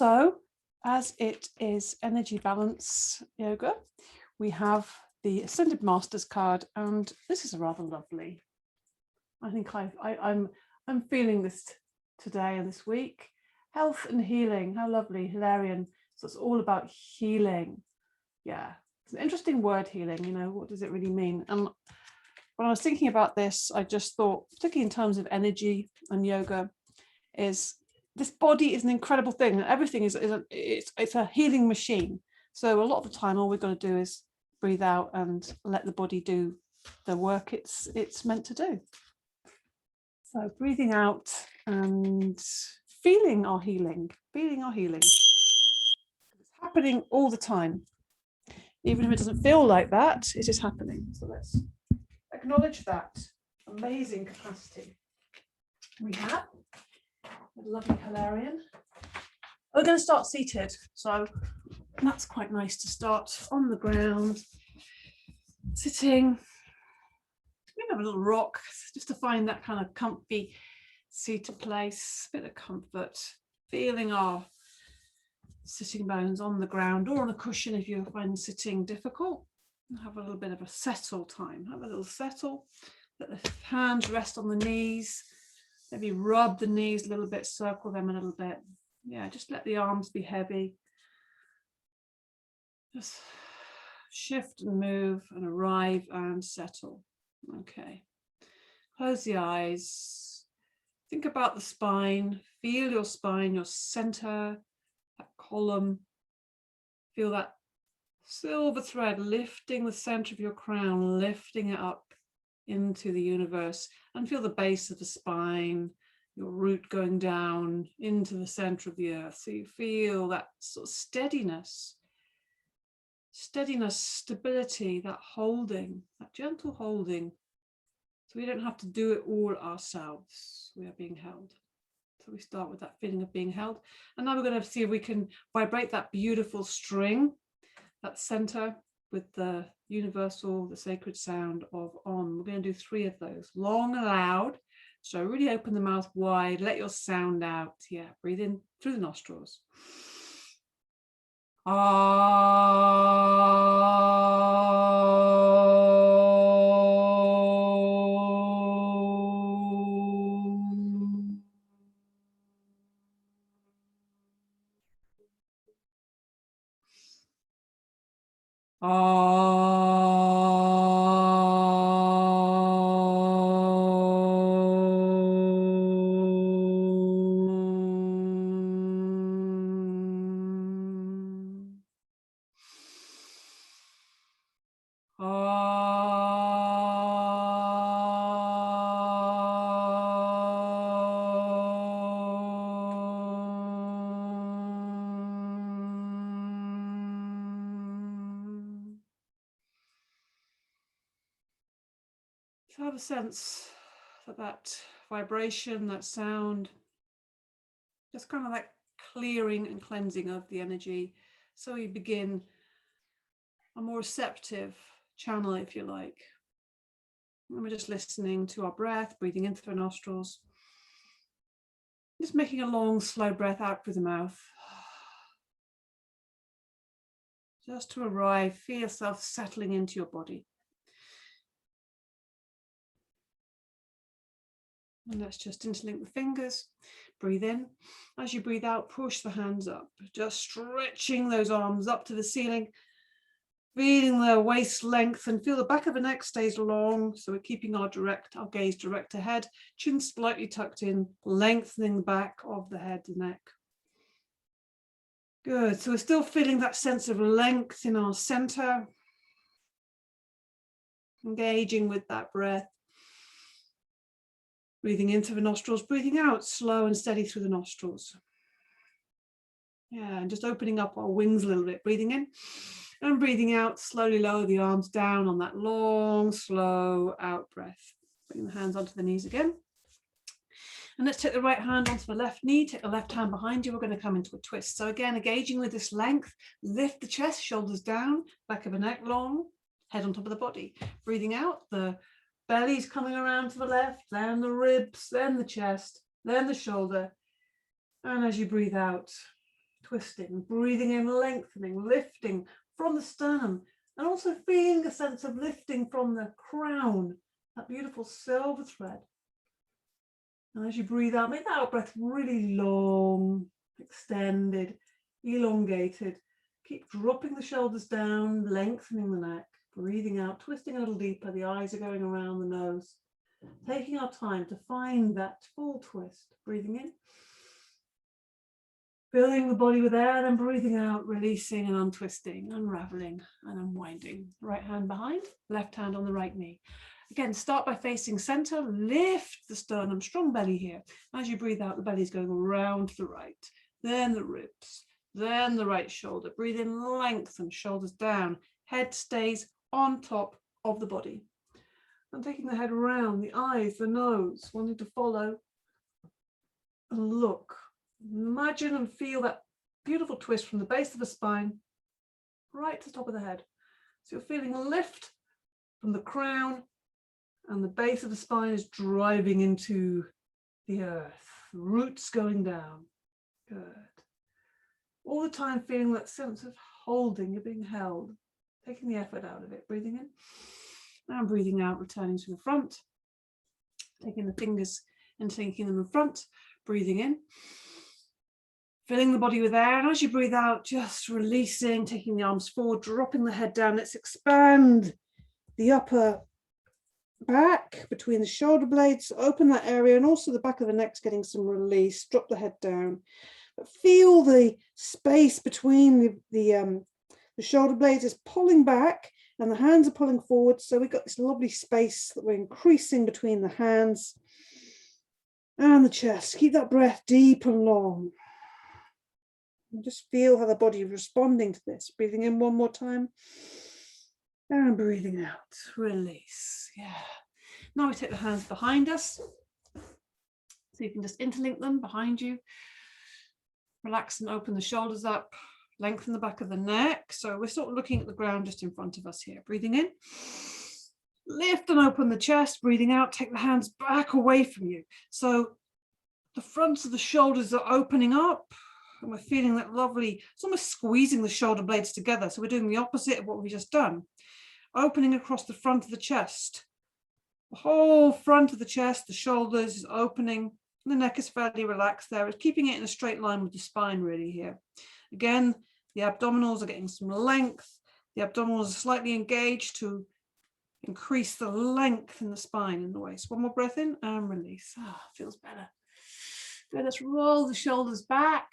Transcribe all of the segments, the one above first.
So as it is energy balance yoga, we have the Ascended Masters card, and this is rather lovely. I think I'm feeling this today and this week. Health and healing, how lovely, Hilarion. So it's all about healing. Yeah, it's an interesting word, healing. You know, what does it really mean? And when I was thinking about this, I just thought, particularly in terms of energy and yoga, is this body is an incredible thing, and everything is it's a healing machine. So a lot of the time, all we've got to do is breathe out and let the body do the work it's meant to do. So breathing out and feeling our healing. It's happening all the time. Even if it doesn't feel like that, it is happening. So let's acknowledge that amazing capacity we have. Lovely Hilarion. We're going to start seated, so that's quite nice to start on the ground, sitting. We have a little rock just to find that kind of comfy seated place, bit of comfort, feeling our sitting bones on the ground or on a cushion if you find sitting difficult. Have a little bit of a settle time. Have a little settle. Let the hands rest on the knees. Maybe rub the knees a little bit, circle them a little bit. Yeah, just let the arms be heavy. Just shift and move and arrive and settle. Okay. Close the eyes. Think about the spine. Feel your spine, your center, that column. Feel that silver thread lifting the center of your crown, lifting it up into the universe, and feel the base of the spine, your root going down into the center of the earth. So you feel that sort of steadiness, stability, that holding, that gentle holding. So we don't have to do it all ourselves. We are being held. So we start with that feeling of being held. And now we're going to see if we can vibrate that beautiful string, that center, with the universal, the sacred sound of Om. We're going to do 3 of those, long and loud. So really open the mouth wide, let your sound out. Yeah, breathe in through the nostrils. So have a sense that that vibration, that sound, just kind of that clearing and cleansing of the energy. So we begin a more receptive channel, if you like. And we're just listening to our breath, breathing in through the nostrils. Just making a long, slow breath out through the mouth. Just to arrive, feel yourself settling into your body. And let's just interlink the fingers. Breathe in. As you breathe out, push the hands up, just stretching those arms up to the ceiling, feeling the waist length, and feel the back of the neck stays long. So we're keeping our gaze direct ahead, chin slightly tucked in, lengthening the back of the head and neck. Good. So we're still feeling that sense of length in our center, engaging with that breath. Breathing in through the nostrils, breathing out slow and steady through the nostrils. Yeah, and just opening up our wings a little bit. Breathing in and breathing out, slowly lower the arms down on that long, slow out breath. Bring the hands onto the knees again. And let's take the right hand onto the left knee, take the left hand behind you. We're going to come into a twist. So again, engaging with this length, lift the chest, shoulders down, back of the neck long, head on top of the body. Breathing out, the belly's coming around to the left, then the ribs, then the chest, then the shoulder. And as you breathe out, twisting, breathing in, lengthening, lifting from the sternum, and also feeling a sense of lifting from the crown, that beautiful silver thread. And as you breathe out, make that out breath really long, extended, elongated. Keep dropping the shoulders down, lengthening the neck, breathing out, twisting a little deeper. The eyes are going around the nose. Taking our time to find that full twist. Breathing in, filling the body with air, then breathing out, releasing and untwisting, unraveling and unwinding. Right hand behind, left hand on the right knee. Again, start by facing center, lift the sternum, strong belly here. As you breathe out, the belly is going around to the right, then the ribs, then the right shoulder. Breathe in, lengthen, shoulders down, head stays on top of the body. And taking the head around, the eyes, the nose, wanting to follow and look. Imagine and feel that beautiful twist from the base of the spine right to the top of the head. So you're feeling a lift from the crown, and the base of the spine is driving into the earth, roots going down. Good. All the time feeling that sense of holding, you're being held, taking the effort out of it. Breathing in and breathing out, returning to the front, taking the fingers and taking them in front, breathing in, filling the body with air, and as you breathe out, just releasing, taking the arms forward, dropping the head down. Let's expand the upper back between the shoulder blades, open that area, and also the back of the neck's getting some release. Drop the head down, but feel the space between the shoulder blades is pulling back, and the hands are pulling forward. So we've got this lovely space that we're increasing between the hands and the chest. Keep that breath deep and long. And just feel how the body is responding to this. Breathing in one more time. And breathing out. Release. Yeah. Now we take the hands behind us. So you can just interlink them behind you. Relax and open the shoulders up. Lengthen the back of the neck. So we're sort of looking at the ground just in front of us here. Breathing in. Lift and open the chest. Breathing out. Take the hands back away from you. So the fronts of the shoulders are opening up. And we're feeling that lovely, it's almost squeezing the shoulder blades together. So we're doing the opposite of what we've just done. Opening across the front of the chest. The whole front of the chest, the shoulders is opening. The neck is fairly relaxed there. It's keeping it in a straight line with the spine really here. Again, the abdominals are getting some length. The abdominals are slightly engaged to increase the length in the spine in the waist. One more breath in and release. Feels better. Good, let's roll the shoulders back.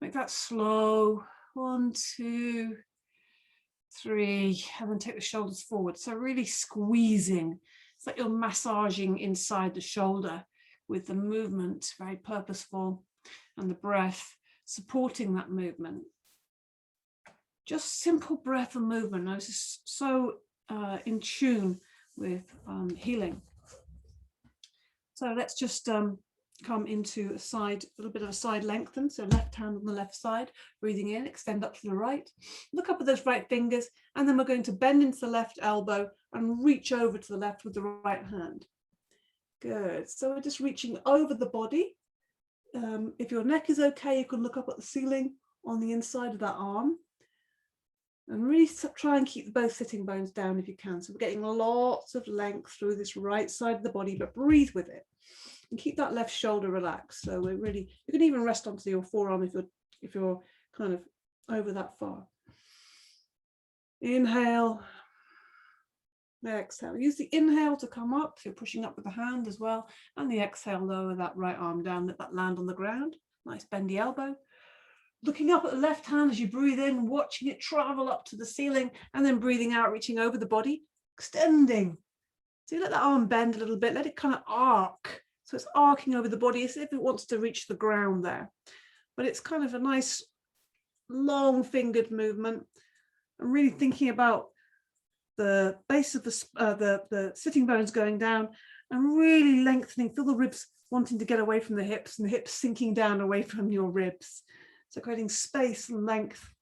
Make that slow. 1, 2, 3, and then take the shoulders forward. So really squeezing. It's like you're massaging inside the shoulder with the movement, very purposeful, and the breath supporting that movement. Just simple breath and movement. Now, this is so in tune with healing. So let's just come into a little bit of a side lengthen. So left hand on the left side, breathing in, extend up to the right. Look up at those right fingers, and then we're going to bend into the left elbow and reach over to the left with the right hand. Good. So we're just reaching over the body. If your neck is okay, you can look up at the ceiling on the inside of that arm. And really try and keep both sitting bones down if you can. So we're getting lots of length through this right side of the body, but breathe with it. And keep that left shoulder relaxed. So we're really, you can even rest onto your forearm if you're kind of over that far. Inhale. Exhale. Use the inhale to come up. So you're pushing up with the hand as well. And the exhale, lower that right arm down, let that land on the ground. Nice bendy elbow. Looking up at the left hand as you breathe in, watching it travel up to the ceiling, and then breathing out, reaching over the body, extending. So you let that arm bend a little bit, let it kind of arc. So it's arcing over the body as if it wants to reach the ground there. But it's kind of a nice long fingered movement. I'm really thinking about the base of the sitting bones going down and really lengthening. Feel the ribs wanting to get away from the hips and the hips sinking down away from your ribs. So creating space and length,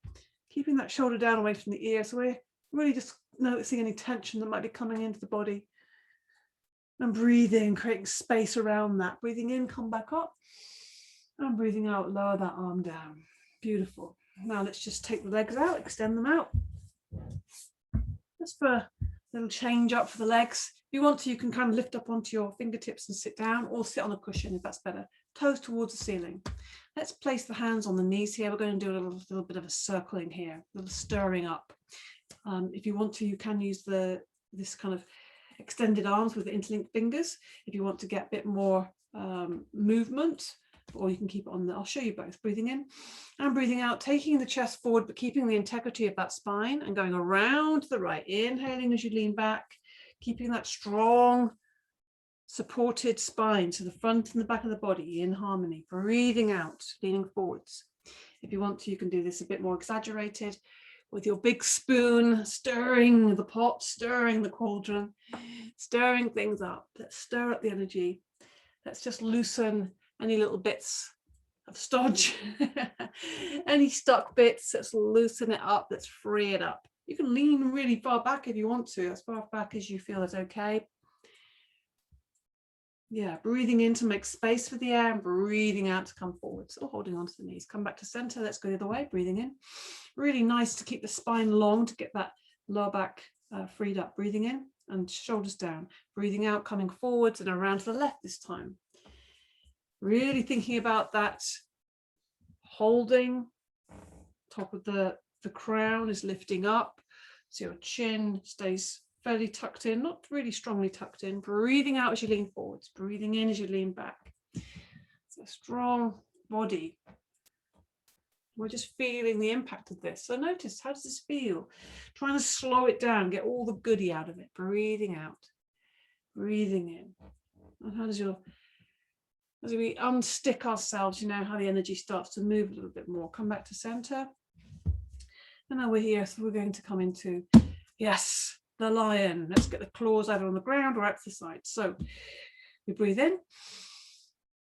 keeping that shoulder down away from the ear. So we're really just noticing any tension that might be coming into the body. And breathing, creating space around that. Breathing in, come back up. And breathing out, lower that arm down. Beautiful. Now let's just take the legs out, extend them out. Just for a little change up for the legs. If you want to, you can kind of lift up onto your fingertips and sit down, or sit on a cushion if that's better. Toes towards the ceiling. Let's place the hands on the knees here. We're going to do a little bit of a circling here, a little stirring up. If you want to, you can use this kind of extended arms with the interlinked fingers if you want to get a bit more movement, or you can keep it on I'll show you both. Breathing in and breathing out, taking the chest forward but keeping the integrity of that spine, and going around to the right, inhaling as you lean back, keeping that strong supported spine, so the front and the back of the body in harmony. Breathing out, leaning forwards. If you want to, you can do this a bit more exaggerated with your big spoon, stirring the pot, stirring the cauldron, stirring things up. Let's stir up the energy. Let's just loosen any little bits of stodge, any stuck bits. Let's loosen it up. Let's free it up. You can lean really far back if you want to, as far back as you feel is okay. Yeah, breathing in to make space for the air, and breathing out to come forward. Still holding onto the knees. Come back to center. Let's go the other way. Breathing in. Really nice to keep the spine long to get that lower back freed up. Breathing in and shoulders down. Breathing out, coming forwards and around to the left this time. Really thinking about that holding. Top of the crown is lifting up, so your chin stays fairly tucked in, not really strongly tucked in. Breathing out as you lean forwards, breathing in as you lean back. It's a strong body. We're just feeling the impact of this. So notice, how does this feel? Trying to slow it down, get all the goodie out of it. Breathing out, breathing in. And how does as we unstick ourselves, you know how the energy starts to move a little bit more. Come back to center. And now we're here, so we're going to come into, yes, the lion. Let's get the claws either on the ground or out to the side. So we breathe in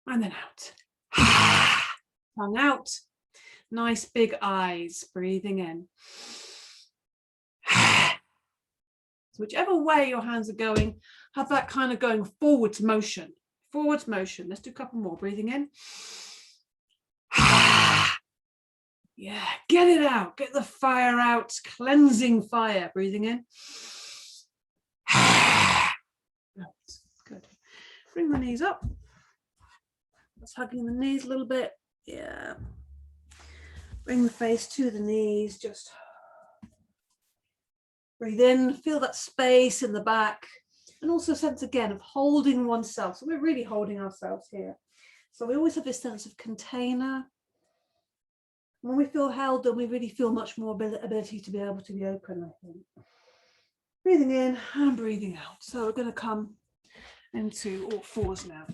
and then out. Tongue out. Nice big eyes. Breathing in. So whichever way your hands are going, have that kind of going forwards motion. Forwards motion. Let's do a couple more. Breathing in. Yeah, get it out. Get the fire out. Cleansing fire. Breathing in. Good. Bring the knees up. Just hugging the knees a little bit. Yeah. Bring the face to the knees. Just breathe in. Feel that space in the back. And also a sense again of holding oneself. So we're really holding ourselves here. So we always have this sense of container. When we feel held, then we really feel much more ability to be able to be open, I think. Breathing in and breathing out. So we're going to come into all fours now.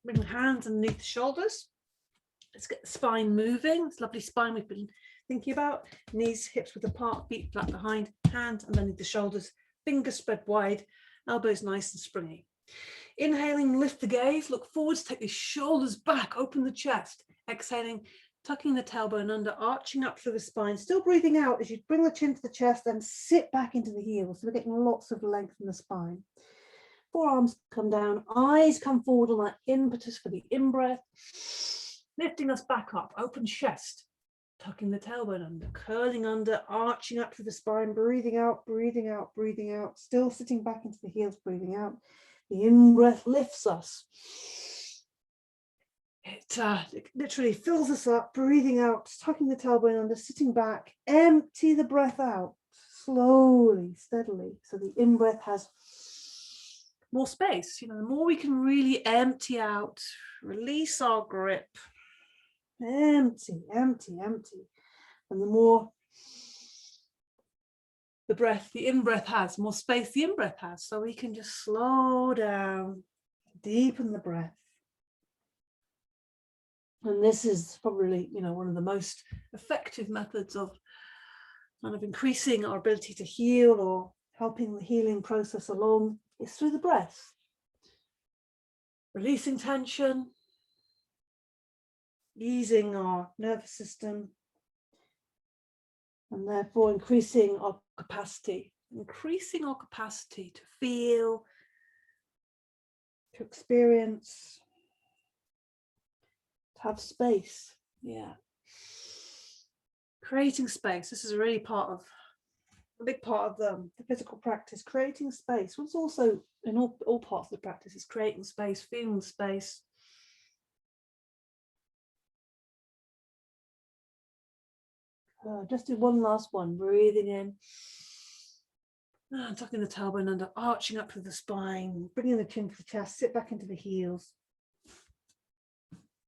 Bring the hands underneath the shoulders. Let's get the spine moving. This lovely spine we've been thinking about. Knees, hips width apart, feet flat behind, hands underneath the shoulders, fingers spread wide, elbows nice and springy. Inhaling, lift the gaze, look forwards, take the shoulders back, open the chest. Exhaling, tucking the tailbone under, arching up through the spine, still breathing out as you bring the chin to the chest, then sit back into the heels. So we're getting lots of length in the spine. Forearms come down, eyes come forward on that impetus for the in-breath, lifting us back up, open chest, tucking the tailbone under, curling under, arching up through the spine, breathing out, breathing out, breathing out, still sitting back into the heels, breathing out. The in-breath lifts us. It literally fills us up, breathing out, tucking the tailbone under, sitting back, empty the breath out, slowly, steadily. So the in-breath has more space. You know, the more we can really empty out, release our grip, empty, empty, empty. And the more the breath, the in-breath has, more space the in-breath has. So we can just slow down, deepen the breath. And this is probably, you know, one of the most effective methods of kind of increasing our ability to heal or helping the healing process along is through the breath. Releasing tension, easing our nervous system, and therefore increasing our capacity to feel, to experience, to have space. Yeah. creating space. This is really a big part of the physical practice, creating space. What's also in all parts of the practice is creating space, feeling space. Just do one last one, breathing in. Tucking the tailbone under, arching up through the spine, bringing the chin to the chest, sit back into the heels.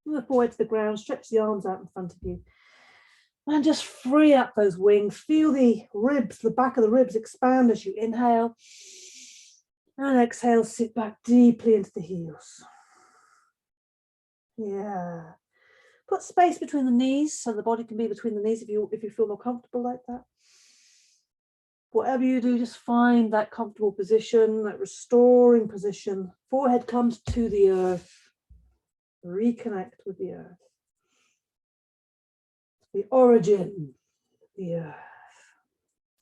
Move the forehead to the ground, stretch the arms out in front of you. And just free up those wings. Feel the ribs, the back of the ribs expand as you inhale. And exhale, sit back deeply into the heels. Yeah. Put space between the knees so the body can be between the knees if you feel more comfortable like that. Whatever you do, just find that comfortable position, that restoring position. Forehead comes to the earth. Reconnect with the earth. The origin of the earth.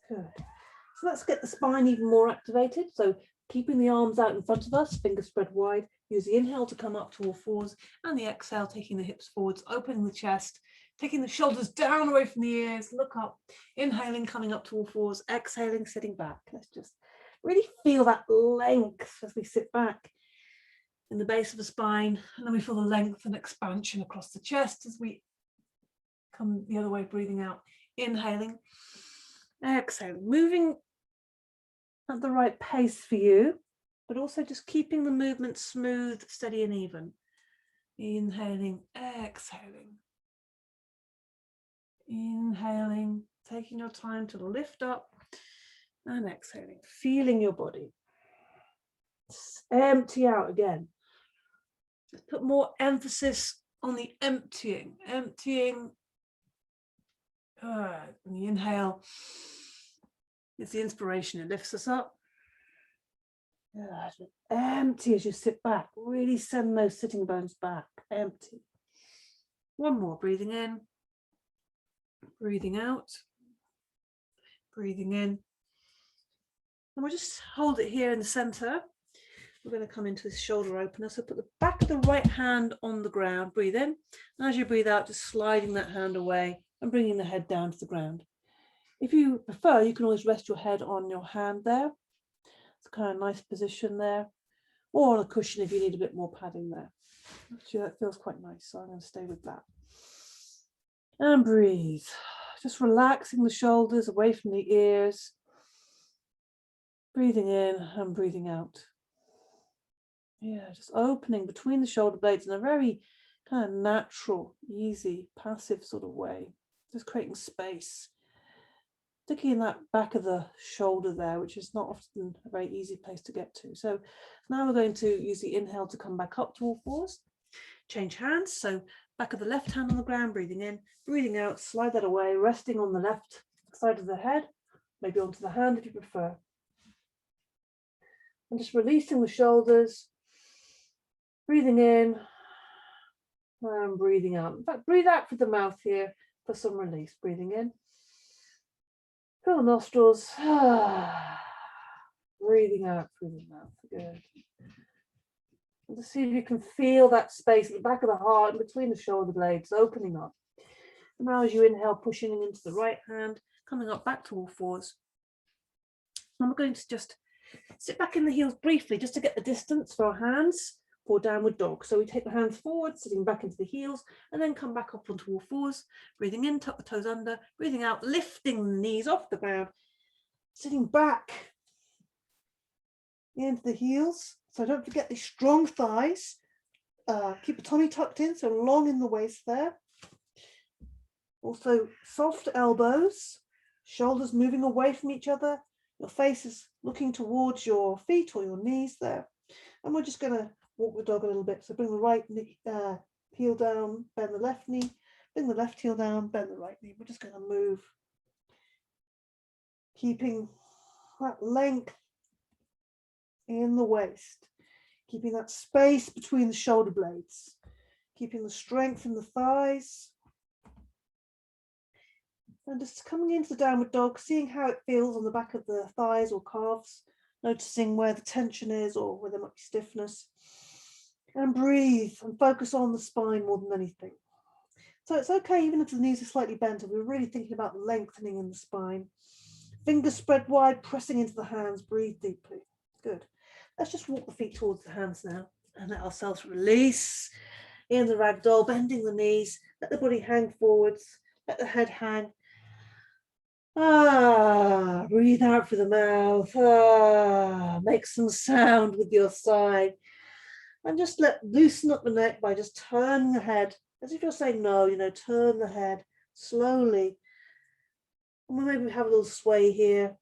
Good. So let's get the spine even more activated. So keeping the arms out in front of us, fingers spread wide. Use the inhale to come up to all fours and the exhale, taking the hips forwards, opening the chest, taking the shoulders down away from the ears, look up, inhaling, coming up to all fours, exhaling, sitting back. Let's just really feel that length as we sit back in the base of the spine. And then we feel the length and expansion across the chest as we come the other way, breathing out, inhaling, exhaling, moving at the right pace for you, but also just keeping the movement smooth, steady and even. Inhaling, exhaling. Inhaling, taking your time to lift up and exhaling, feeling your body. Empty out again. Just put more emphasis on the emptying. Emptying. When you inhale, it's the inspiration, it lifts us up. Empty as you sit back. Really send those sitting bones back. Empty. One more, breathing in. Breathing out, breathing in. And we'll just hold it here in the center. We're going to come into this shoulder opener. So put the back of the right hand on the ground, breathe in. And as you breathe out, just sliding that hand away and bringing the head down to the ground. If you prefer, you can always rest your head on your hand there. It's a kind of nice position there. Or on a cushion if you need a bit more padding there. Actually, that feels quite nice, so I'm going to stay with that. And breathe. Just relaxing the shoulders away from the ears. Breathing in and breathing out. Yeah, just opening between the shoulder blades in a very kind of natural, easy, passive sort of way. Just creating space. Sticking in that back of the shoulder there, which is not often a very easy place to get to. So now we're going to use the inhale to come back up to all fours. Change hands. So back of the left hand on the ground, breathing in, breathing out, slide that away, resting on the left side of the head, maybe onto the hand if you prefer. And just releasing the shoulders, breathing in and breathing out. In fact, breathe out through the mouth here for some release. Breathing in, fill the nostrils, breathing out through the mouth. Good. And to see if you can feel that space at the back of the heart and between the shoulder blades opening up. And now as you inhale, pushing into the right hand, coming up back to all fours. And we're going to just sit back in the heels briefly just to get the distance for our hands for downward dog. So we take the hands forward, sitting back into the heels, and then come back up onto all fours. Breathing in, tuck the toes under, breathing out, lifting the knees off the ground, sitting back into the heels. So don't forget these strong thighs. Keep the tummy tucked in, so long in the waist there. Also soft elbows, shoulders moving away from each other. Your face is looking towards your feet or your knees there. And we're just going to walk the dog a little bit. So bring the right knee, heel down, bend the left knee, bring the left heel down, bend the right knee. We're just going to move, keeping that length in the waist, keeping that space between the shoulder blades, keeping the strength in the thighs. And just coming into the downward dog, seeing how it feels on the back of the thighs or calves, noticing where the tension is or where there might be stiffness. And breathe and focus on the spine more than anything. So it's okay even if the knees are slightly bent, and we're really thinking about lengthening in the spine. Fingers spread wide, pressing into the hands, breathe deeply. Good. Let's just walk the feet towards the hands now and let ourselves release in the ragdoll, bending the knees, let the body hang forwards, let the head hang. Breathe out through the mouth. Make some sound with your sigh. And just loosen up the neck by just turning the head, as if you're saying no, turn the head slowly. And maybe we have a little sway here,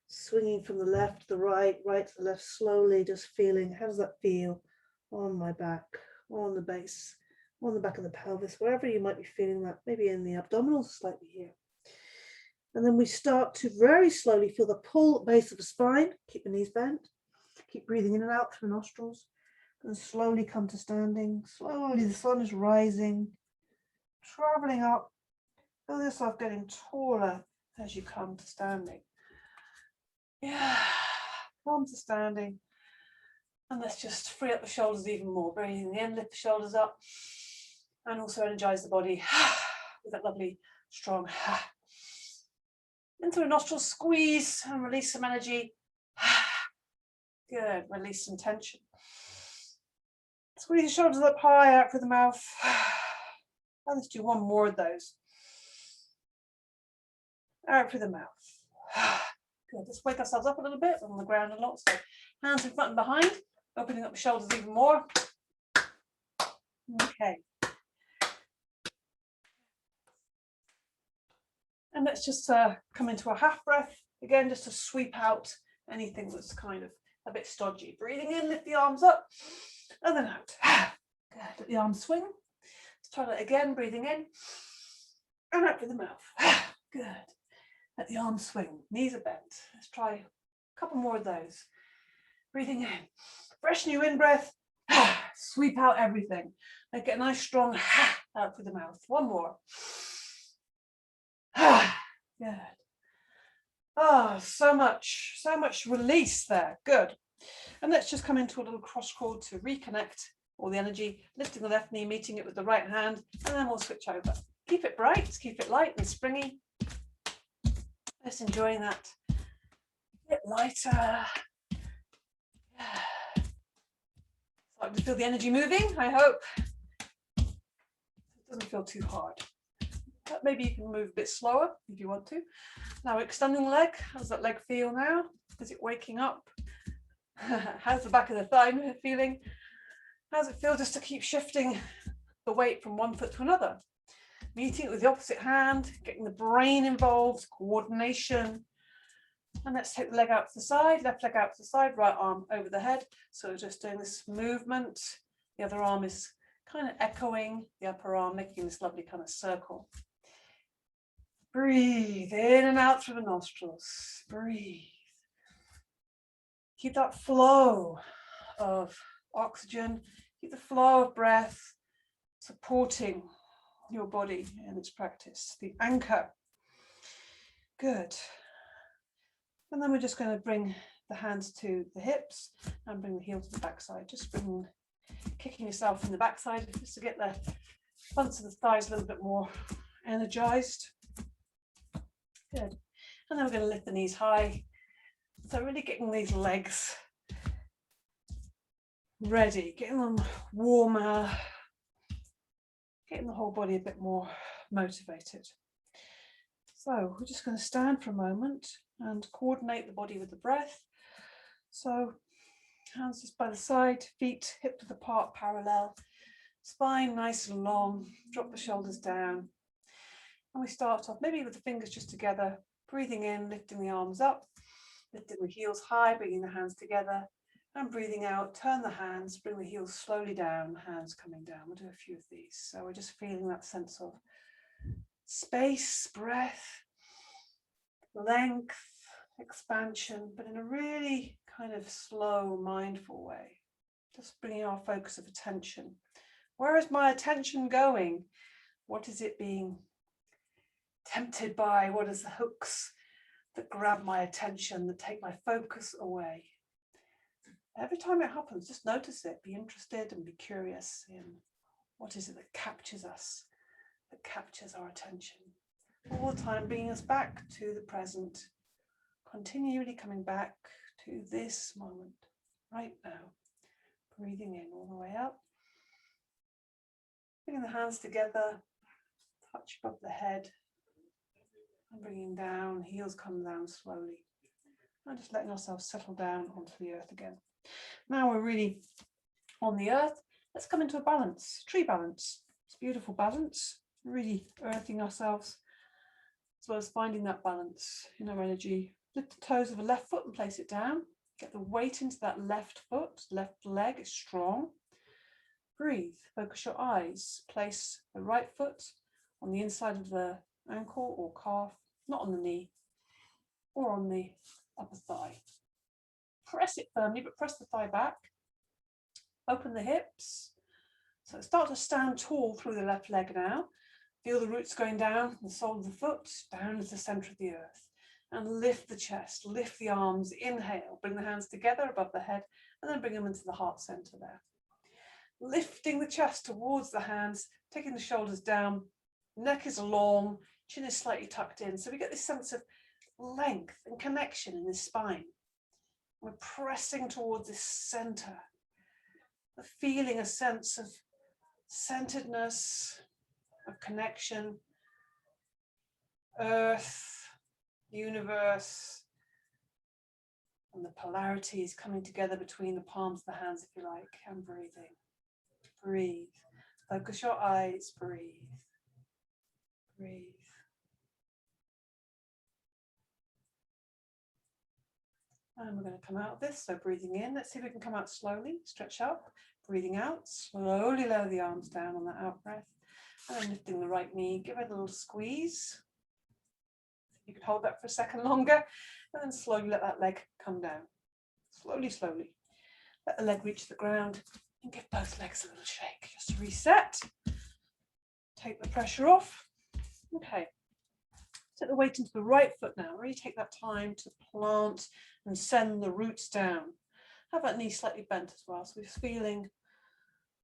swinging from the left to the right, right to the left, slowly, just feeling, how does that feel on my back, on the base, on the back of the pelvis, wherever you might be feeling that, maybe in the abdominals slightly here. And then we start to very slowly feel the pull base of the spine. Keep the knees bent. Keep breathing in and out through the nostrils. And slowly come to standing. Slowly the sun is rising, traveling up. Feel yourself getting taller as you come to standing. Yeah, come to standing. And let's just free up the shoulders even more. Breathing in, lift the shoulders up. And also energize the body with that lovely, strong. Into the nostrils, squeeze and release some energy. Good, release some tension. Squeeze the shoulders up high, out through the mouth. And let's do one more of those. Out through the mouth. Good, let's wake ourselves up a little bit, on the ground a lot. So hands in front and behind, opening up the shoulders even more. Okay. And let's just come into a half breath. Again, just to sweep out anything that's kind of a bit stodgy. Breathing in, lift the arms up, and then out. Good, let the arms swing. Let's try that again, breathing in, and out through the mouth. Good. Let the arms swing, knees are bent. Let's try a couple more of those. Breathing in, fresh new in breath, sweep out everything. And get a nice strong out through the mouth. One more. Good. So much release there. Good. And let's just come into a little cross crawl to reconnect all the energy, lifting the left knee, meeting it with the right hand, and then we'll switch over. Keep it bright, keep it light and springy. Just enjoying that. A bit lighter. Starting to feel the energy moving, I hope. It doesn't feel too hard. But maybe you can move a bit slower if you want to. Now extending the leg. How's that leg feel now? Is it waking up? How's the back of the thigh feeling? How does it feel just to keep shifting the weight from one foot to another? Meeting it with the opposite hand, getting the brain involved, coordination. And let's take the leg out to the side, left leg out to the side, right arm over the head. So just doing this movement. The other arm is kind of echoing the upper arm, making this lovely kind of circle. Breathe in and out through the nostrils. Breathe. Keep that flow of oxygen, keep the flow of breath supporting your body in its practice, the anchor. Good. And then we're just going to bring the hands to the hips and bring the heel to the backside. Just kicking yourself in the backside just to get the fronts of the thighs a little bit more energized. Good. And then we're going to lift the knees high. So really getting these legs ready, getting them warmer, getting the whole body a bit more motivated. So we're just going to stand for a moment and coordinate the body with the breath. So hands just by the side, feet hip width apart, parallel, spine nice and long, drop the shoulders down. And we start off maybe with the fingers just together, breathing in, lifting the arms up, lifting the heels high, bringing the hands together, and breathing out, turn the hands, bring the heels slowly down, hands coming down. We'll do a few of these. So we're just feeling that sense of space, breath, length, expansion, but in a really kind of slow, mindful way. Just bringing our focus of attention. Where is my attention going? What is it being tempted by? What is the hooks that grab my attention, that take my focus away? Every time it happens, just notice it, be interested and be curious in what is it that captures us. that captures our attention. All the time bringing us back to the present, continually coming back to this moment, right now. Breathing in all the way up. Bringing the hands together, touch above the head, and bringing down, heels come down slowly. And just letting ourselves settle down onto the earth again. Now we're really on the earth. Let's come into a balance, tree balance. It's beautiful balance, really earthing ourselves, as well as finding that balance in our energy. Lift the toes of the left foot and place it down. Get the weight into that left foot, left leg is strong. Breathe, focus your eyes. Place the right foot on the inside of the ankle or calf, not on the knee, or on the upper thigh. Press it firmly, but press the thigh back. Open the hips. So start to stand tall through the left leg now. Feel the roots going down, the sole of the foot, down to the center of the earth. And lift the chest, lift the arms, inhale, bring the hands together above the head, and then bring them into the heart center there. Lifting the chest towards the hands, taking the shoulders down, neck is long, chin is slightly tucked in. So we get this sense of length and connection in the spine. We're pressing towards this center, feeling a sense of centeredness, of connection, earth, universe, and the polarities coming together between the palms of the hands, if you like, and breathing. Breathe. Focus your eyes, breathe. Breathe. And we're going to come out of this, so breathing in. Let's see if we can come out slowly, stretch up. Breathing out, slowly lower the arms down on that out breath. And then lifting the right knee, give it a little squeeze. You could hold that for a second longer, and then slowly let that leg come down. Slowly, slowly. Let the leg reach the ground and give both legs a little shake. Just to reset. Take the pressure off. Okay. Take the weight into the right foot now. Really take that time to plant and send the roots down. Have that knee slightly bent as well. So we're feeling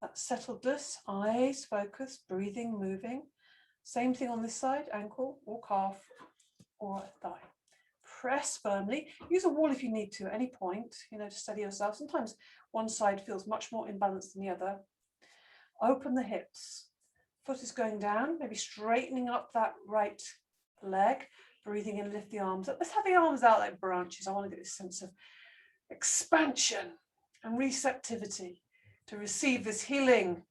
that settledness, eyes focused, breathing, moving. Same thing on this side, ankle or calf or thigh. Press firmly. Use a wall if you need to at any point, to steady yourself. Sometimes one side feels much more imbalanced than the other. Open the hips. Foot is going down, maybe straightening up that right leg. Breathing in, lift the arms up. Let's have the arms out like branches. I want to get this sense of expansion and receptivity to receive this healing.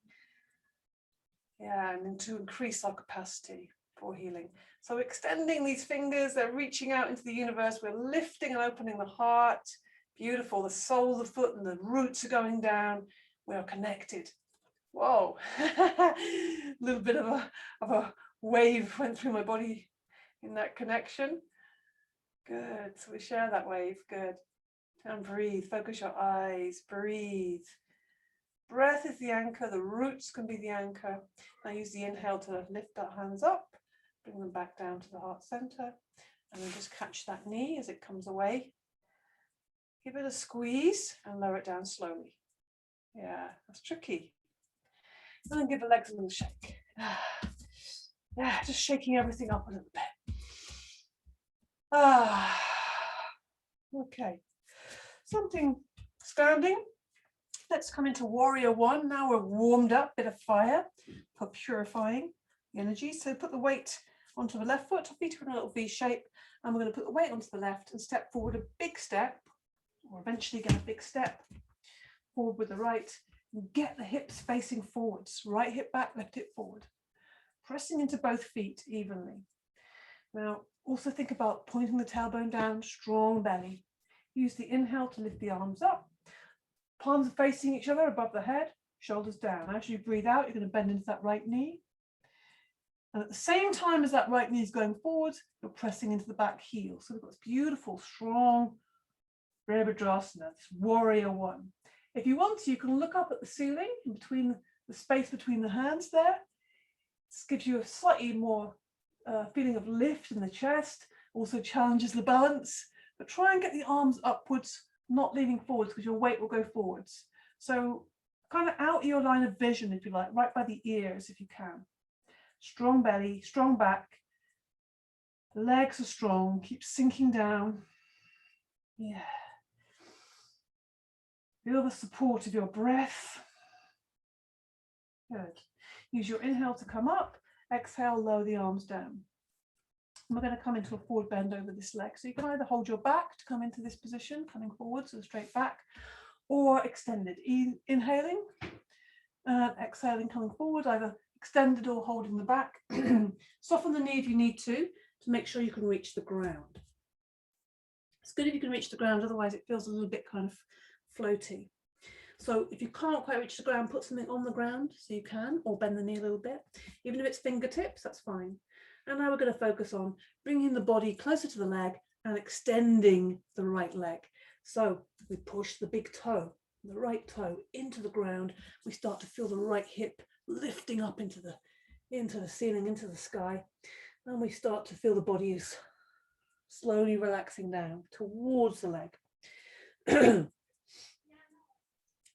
Yeah, and to increase our capacity for healing. So extending these fingers, they're reaching out into the universe. We're lifting and opening the heart. Beautiful. The sole of the foot and the roots are going down. We are connected. Whoa. A little bit of a wave went through my body in that connection. Good. So we share that wave. Good. And breathe. Focus your eyes. Breathe. Breath is the anchor. The roots can be the anchor. Now use the inhale to lift our hands up. Bring them back down to the heart center. And then just catch that knee as it comes away. Give it a squeeze and lower it down slowly. Yeah, that's tricky. And then give the legs a little shake. Yeah, just shaking everything up a little bit. Okay. Something standing. Let's come into warrior one. Now we're warmed up, bit of fire for purifying the energy. So put the weight onto the left foot, feet are in a little V shape, and we're going to put the weight onto the left and step forward a big step, or eventually get a big step forward with the right, and get the hips facing forwards. Right hip back, left hip forward. Pressing into both feet evenly. Now, also think about pointing the tailbone down, strong belly. Use the inhale to lift the arms up. Palms are facing each other above the head, shoulders down. As you breathe out, you're going to bend into that right knee. And at the same time as that right knee is going forward, you're pressing into the back heel. So we've got this beautiful, strong Virabhadrasana, this warrior one. If you want to, you can look up at the ceiling in between the space between the hands there. This gives you a slightly more feeling of lift in the chest, also challenges the balance, but try and get the arms upwards, not leaning forwards because your weight will go forwards. So kind of out your line of vision, if you like, right by the ears if you can. strong belly, strong back. The legs are strong, keep sinking down. Yeah. Feel the support of your breath. Good. Use your inhale to come up, exhale, lower the arms down. And we're going to come into a forward bend over this leg. So you can either hold your back to come into this position, coming forward, so straight back, or extended. Inhaling, exhaling, coming forward, either extended or holding the back. Soften the knee if you need to make sure you can reach the ground. It's good if you can reach the ground, otherwise it feels a little bit kind of floaty. So if you can't quite reach the ground, put something on the ground so you can, or bend the knee a little bit. Even if it's fingertips, that's fine. And now we're going to focus on bringing the body closer to the leg and extending the right leg. So we push the big toe, the right toe, into the ground. We start to feel the right hip lifting up into the ceiling, into the sky. And we start to feel the body is slowly relaxing down towards the leg.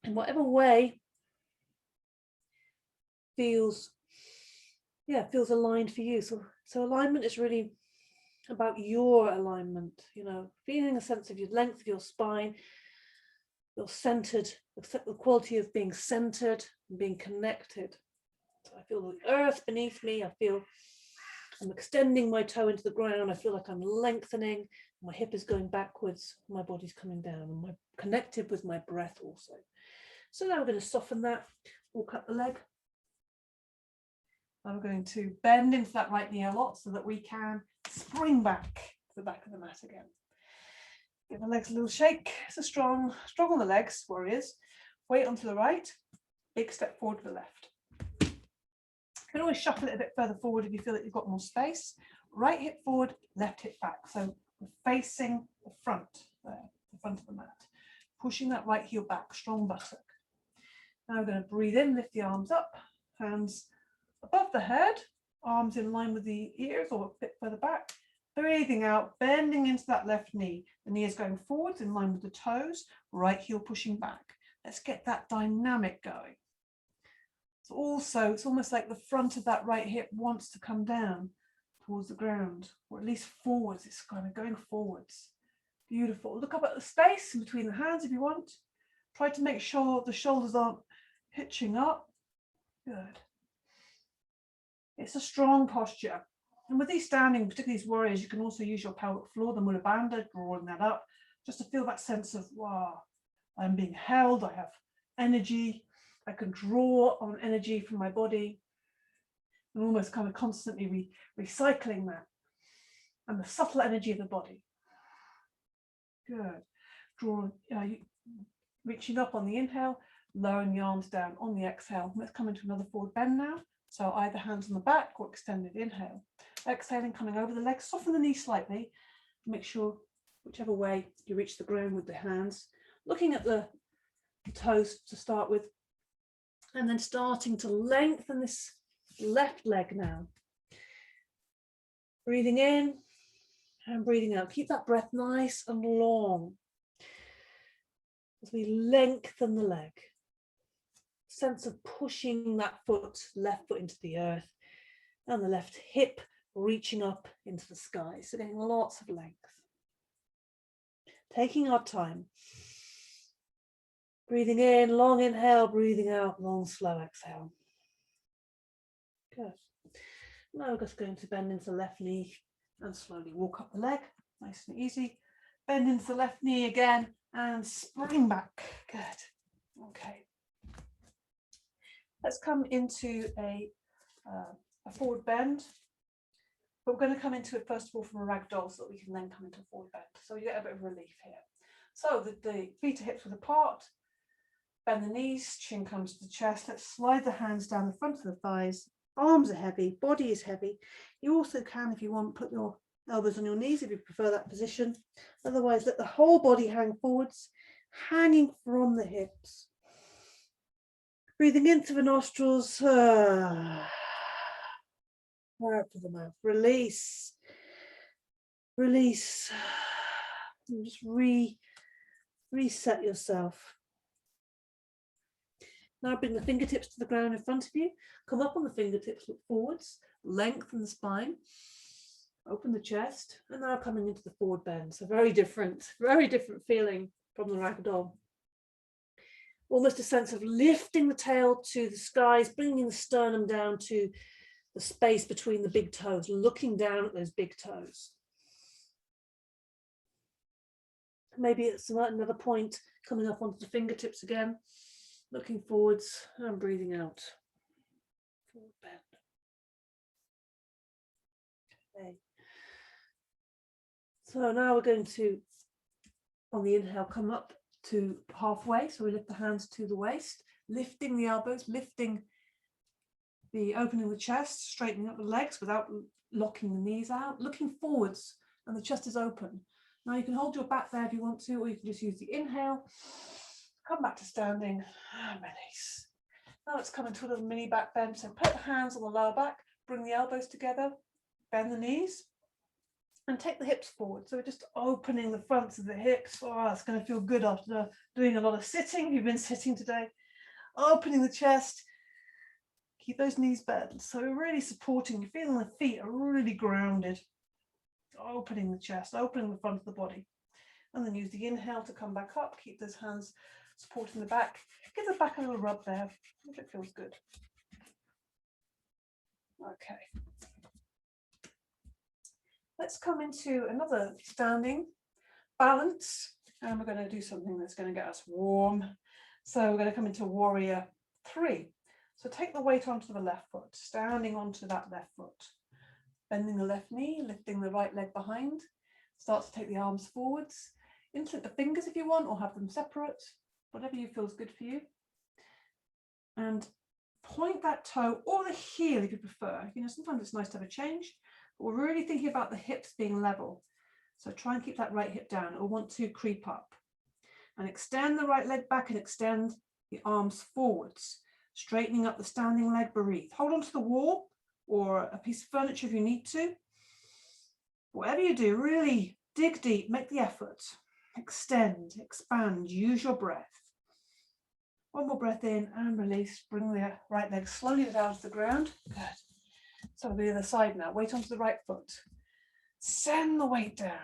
In whatever way feels aligned for you. So alignment is really about your alignment, feeling a sense of your length of your spine, you're centered, accept the quality of being centered and being connected. So I feel the earth beneath me, I'm extending my toe into the ground, I feel like I'm lengthening, my hip is going backwards, my body's coming down, and I'm connected with my breath also. So now we're going to soften that, walk up the leg. And we're going to bend into that right knee a lot so that we can spring back to the back of the mat again. Give the legs a little shake. So strong on the legs, warriors. Weight onto the right, big step forward to the left. You can always shuffle it a bit further forward if you feel that you've got more space. Right hip forward, left hip back. So we're facing the front there, the front of the mat. Pushing that right heel back, strong buttock. Now we're going to breathe in, lift the arms up, hands above the head, arms in line with the ears or a bit further back. Breathing out, bending into that left knee. The knee is going forwards in line with the toes, right heel pushing back. Let's get that dynamic going. It's almost like the front of that right hip wants to come down towards the ground, or at least forwards. It's kind of going forwards. Beautiful. Look up at the space in between the hands if you want. Try to make sure the shoulders aren't hitching up. Good. It's a strong posture. And with these standing, particularly these warriors, you can also use your pelvic floor, the Mula Bandha, drawing that up, just to feel that sense of, wow, I'm being held, I have energy, I can draw on energy from my body, and almost kind of constantly recycling that, and the subtle energy of the body. Good. Draw, reaching up on the inhale, lowering the arms down on the exhale. Let's come into another forward bend now. So either hands on the back or extended inhale. Exhaling, coming over the legs, soften the knee slightly. Make sure, whichever way you reach the ground with the hands, looking at the toes to start with, and then starting to lengthen this left leg now. Breathing in and breathing out. Keep that breath nice and long as we lengthen the leg. Sense of pushing that left foot into the earth, and the left hip reaching up into the sky. So getting lots of length. Taking our time. Breathing in, long inhale, breathing out, long, slow exhale. Good. Now we're just going to bend into the left knee and slowly walk up the leg, nice and easy. Bend into the left knee again and spring back. Good. Okay. Let's come into a forward bend. But we're going to come into it first of all from a ragdoll so that we can then come into a forward bend. So you get a bit of relief here. So the feet are hips width apart. Bend the knees, chin comes to the chest. Let's slide the hands down the front of the thighs. Arms are heavy, body is heavy. You also can, if you want, put your elbows on your knees if you prefer that position. Otherwise, let the whole body hang forwards, hanging from the hips. Breathing in through the nostrils, out through the mouth. Release, release. And just reset yourself. Now bring the fingertips to the ground in front of you. Come up on the fingertips, look forwards. lengthen the spine, open the chest, and now coming into the forward bend. So very different feeling from the ragdoll. Almost a sense of lifting the tail to the skies, bringing the sternum down to the space between the big toes, looking down at those big toes. Maybe it's another point coming up onto the fingertips again, looking forwards and breathing out. Forward bend. Okay. So now we're going to, on the inhale, come up to halfway. So we lift the hands to the waist, lifting the elbows, lifting the opening the chest, straightening up the legs without locking the knees out, looking forwards, and the chest is open. Now you can hold your back there if you want to, or you can just use the inhale, come back to standing, and release. Now let's come into a little mini back bend. So put the hands on the lower back, bring the elbows together, bend the knees, and take the hips forward. So we're just opening the fronts of the hips. Oh, it's going to feel good after doing a lot of sitting. You've been sitting today. Opening the chest. Keep those knees bent. So we're really supporting. You're feeling the feet are really grounded. Opening the chest, opening the front of the body. And then use the inhale to come back up. Keep those hands supporting the back. Give the back a little rub there if it feels good. Okay. Let's come into another standing balance. And we're going to do something that's going to get us warm. So we're going to come into warrior 3. So take the weight onto the left foot, standing onto that left foot. Bending the left knee, lifting the right leg behind. Start to take the arms forwards. Insert the fingers if you want, or have them separate. Whatever you feel is good for you. And point that toe or the heel if you prefer. You know, sometimes it's nice to have a change, but we're really thinking about the hips being level. So try and keep that right hip down. Or want to creep up. And extend the right leg back and extend the arms forwards. Straightening up the standing leg, breathe. Hold on to the wall or a piece of furniture if you need to. Whatever you do, really dig deep, make the effort. Extend, expand, use your breath. One more breath in and release. Bring the right leg slowly down to the ground. Good. So the other side now. Weight onto the right foot. Send the weight down.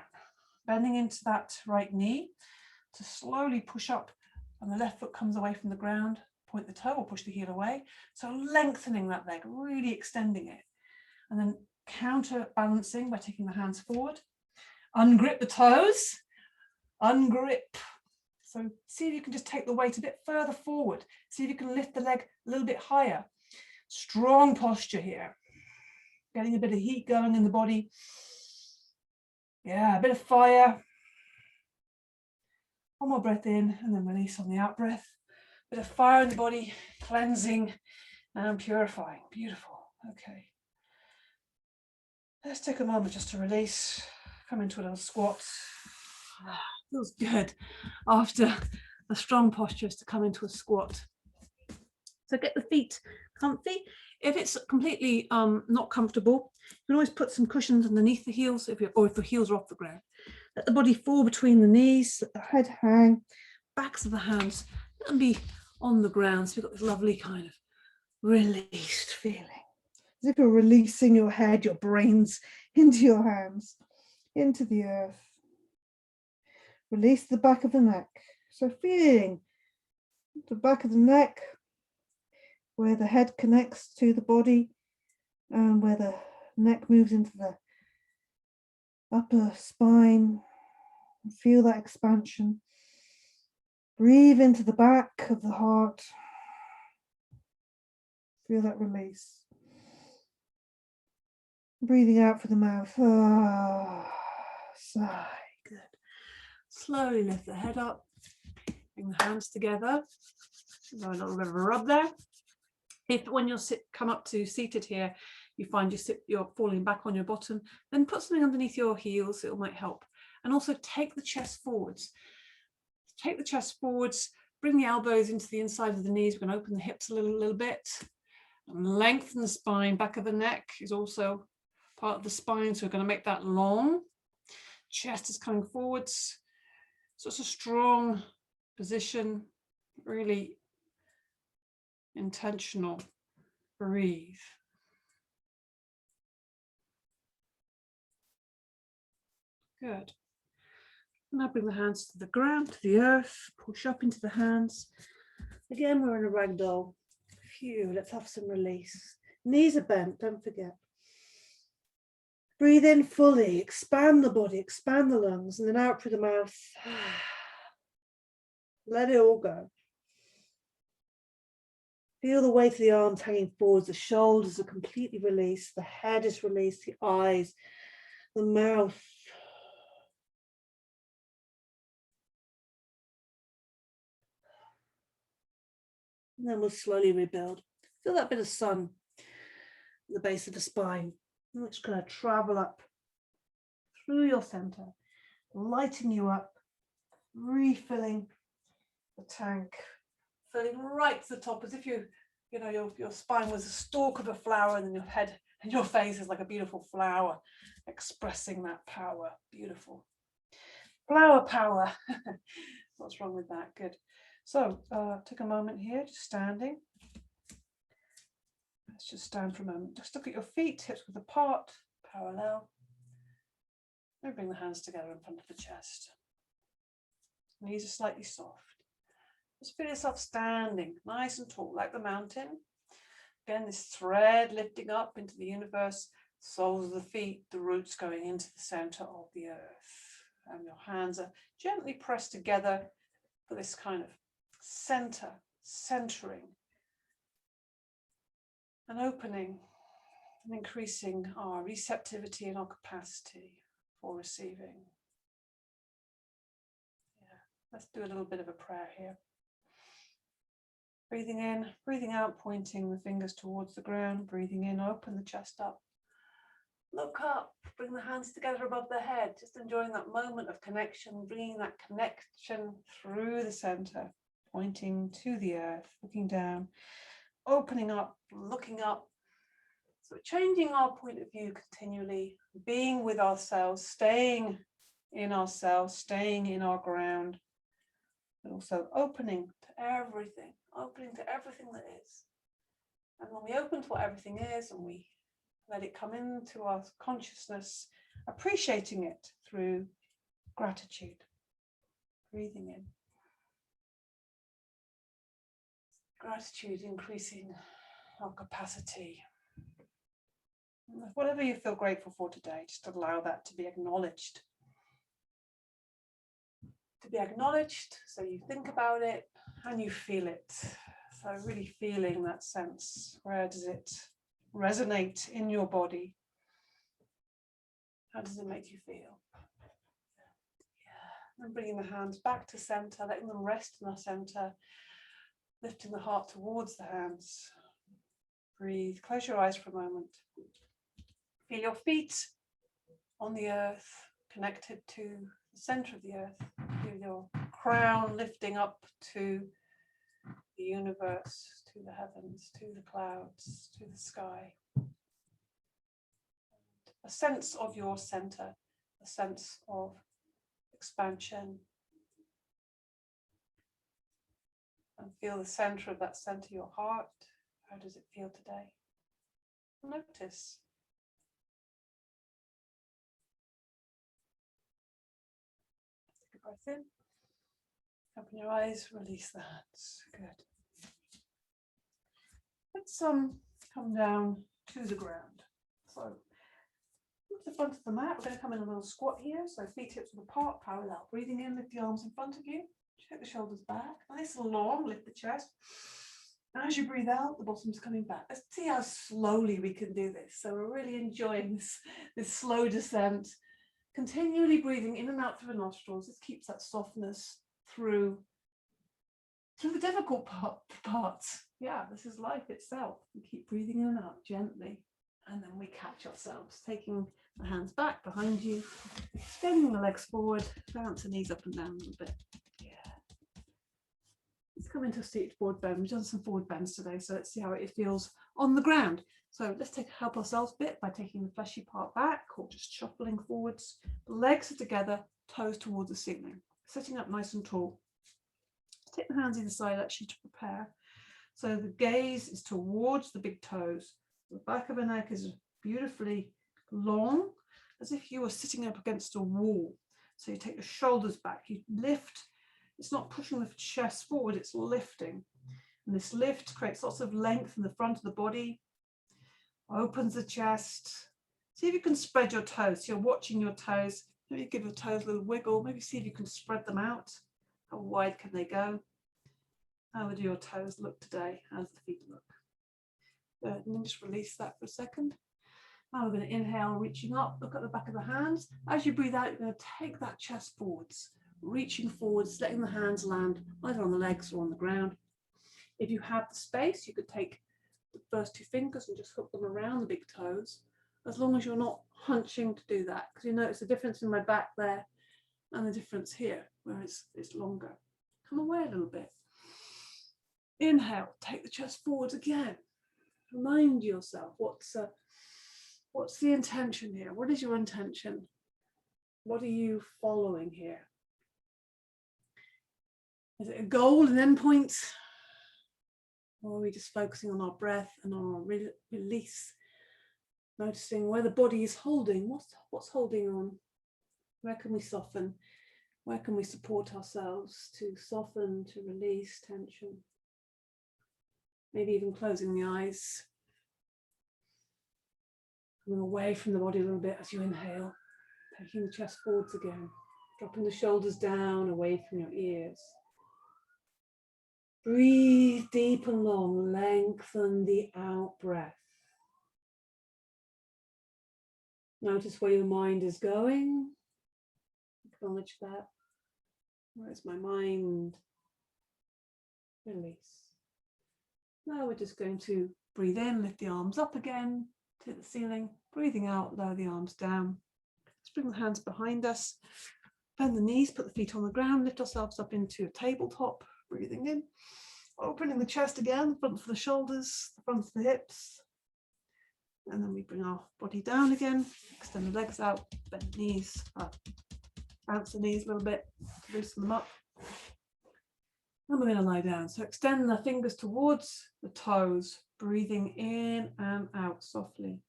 Bending into that right knee to slowly push up, and the left foot comes away from the ground. Point the toe or push the heel away. So lengthening that leg, really extending it. And then counterbalancing by taking the hands forward. Ungrip the toes. Ungrip. So see if you can just take the weight a bit further forward. See if you can lift the leg a little bit higher. Strong posture here. Getting a bit of heat going in the body. Yeah, a bit of fire. One more breath in and then release on the out breath. Bit of fire in the body, cleansing and purifying. Beautiful. Okay. Let's take a moment just to release. Come into a little squat. Feels good after a strong posture is to come into a squat. So get the feet comfy. If it's completely not comfortable, you can always put some cushions underneath the heels if the heels are off the ground. Let the body fall between the knees, let the head hang, backs of the hands, and be on the ground. So you've got this lovely kind of released feeling. As if you're releasing your head, your brains into your hands, into the earth. Release the back of the neck. So feeling the back of the neck, where the head connects to the body and where the neck moves into the upper spine. Feel that expansion. Breathe into the back of the heart. Feel that release. Breathing out through the mouth. Sigh. Good. Slowly lift the head up. Bring the hands together. A little bit of a rub there. If when you're come up to seated here, you find you're falling back on your bottom, then put something underneath your heels. It might help. And also take the chest forwards. Take the chest forwards. Bring the elbows into the inside of the knees. We're going to open the hips a little bit. And lengthen the spine. Back of the neck is also part of the spine, so we're going to make that long. Chest is coming forwards. So it's a strong position, really intentional. Breathe. Good. Now bring the hands to the ground, to the earth, push up into the hands. Again, we're in a ragdoll. Phew, let's have some release. Knees are bent, don't forget. Breathe in fully, expand the body, expand the lungs, and then out through the mouth. Let it all go. Feel the weight of the arms hanging forwards, the shoulders are completely released, the head is released, the eyes, the mouth. And then we'll slowly rebuild. Feel that bit of sun at the base of the spine. And it's going to travel up through your center, lighting you up, refilling the tank, filling right to the top as if your spine was a stalk of a flower, and then your head and your face is like a beautiful flower expressing that power. Beautiful. Flower power. What's wrong with that? Good. So take a moment here, just standing. Let's just stand for a moment. Just look at your feet, hips width apart, parallel. Then bring the hands together in front of the chest. Knees are slightly soft. Just feel yourself standing nice and tall like the mountain. Again, this thread lifting up into the universe, soles of the feet, the roots going into the center of the earth. And your hands are gently pressed together for this kind of centering, and opening and increasing our receptivity and our capacity for receiving. Yeah, let's do a little bit of a prayer here. Breathing in, breathing out, pointing the fingers towards the ground. Breathing in, open the chest up. Look up, bring the hands together above the head, just enjoying that moment of connection, bringing that connection through the center, pointing to the earth, looking down, opening up, looking up. So changing our point of view continually, being with ourselves, staying in ourselves, staying in our ground, but also opening to everything that is. And when we open to what everything is and we let it come into our consciousness, appreciating it through gratitude, breathing in. Gratitude increasing our capacity. Whatever you feel grateful for today, just allow that to be acknowledged. To be acknowledged, so you think about it and you feel it. So really feeling that sense. Where does it resonate in your body? How does it make you feel? Yeah. And bringing the hands back to center, letting them rest in the center, lifting the heart towards the hands. Breathe, close your eyes for a moment. Feel your feet on the earth, connected to the center of the earth. Feel your crown lifting up to the universe, to the heavens, to the clouds, to the sky. A sense of your center, a sense of expansion. And feel the center of that center, your heart. How does it feel today? Notice. Take a breath in. Open your eyes, release the hands. Good. Let's come down to the ground. So look to the front of the mat. We're going to come in a little squat here. So feet hips width apart, parallel. Breathing in, lift the arms in front of you. Check the shoulders back. Nice and long, lift the chest. And as you breathe out, the bottom's coming back. Let's see how slowly we can do this. So we're really enjoying this slow descent. Continually breathing in and out through the nostrils. This keeps that softness through the difficult parts. Yeah, this is life itself. We keep breathing in and out gently, and then we catch ourselves, taking the hands back behind you, extending the legs forward, bounce the knees up and down a little bit. Yeah. Let's come into a seated forward bend. We've done some forward bends today, so let's see how it feels on the ground. So let's help ourselves a bit by taking the fleshy part back, or just shuffling forwards. The legs are together, toes towards the ceiling, sitting up nice and tall. Take the hands either side actually to prepare. So the gaze is towards the big toes. The back of the neck is beautifully long, as if you were sitting up against a wall. So you take your shoulders back, you lift. It's not pushing the chest forward, it's lifting. And this lift creates lots of length in the front of the body, opens the chest. See if you can spread your toes. So you're watching your toes. Maybe give your toes a little wiggle. Maybe see if you can spread them out. How wide can they go? How do your toes look today? How does the feet look? Good. And then just release that for a second. Now we're going to inhale, reaching up, look at the back of the hands. As you breathe out, you're going to take that chest forwards, reaching forwards, letting the hands land either on the legs or on the ground. If you have the space, you could take the first two fingers and just hook them around the big toes, as long as you're not hunching to do that, because you notice the difference in my back there and the difference here, where it's longer. Come away a little bit. Inhale, take the chest forwards again. Remind yourself, what's the intention here? What is your intention? What are you following here? Is it a goal, an endpoint? Or are we just focusing on our breath and on our release? Noticing where the body is holding. What's holding on? Where can we soften? Where can we support ourselves to soften, to release tension? Maybe even closing the eyes. Coming away from the body a little bit as you inhale. Taking the chest forwards again. Dropping the shoulders down, away from your ears. Breathe deep and long. Lengthen the out breath. Notice where your mind is going. Acknowledge that. Where is my mind? Release. Now we're just going to breathe in, lift the arms up again to the ceiling. Breathing out, lower the arms down. Let's bring the hands behind us. Bend the knees, put the feet on the ground, lift ourselves up into a tabletop. Breathing in. Opening the chest again, the front of the shoulders, the front of the hips. And then we bring our body down again, extend the legs out, bend the knees up, bounce the knees a little bit, loosen them up. And we're going to lie down. So extend the fingers towards the toes, breathing in and out softly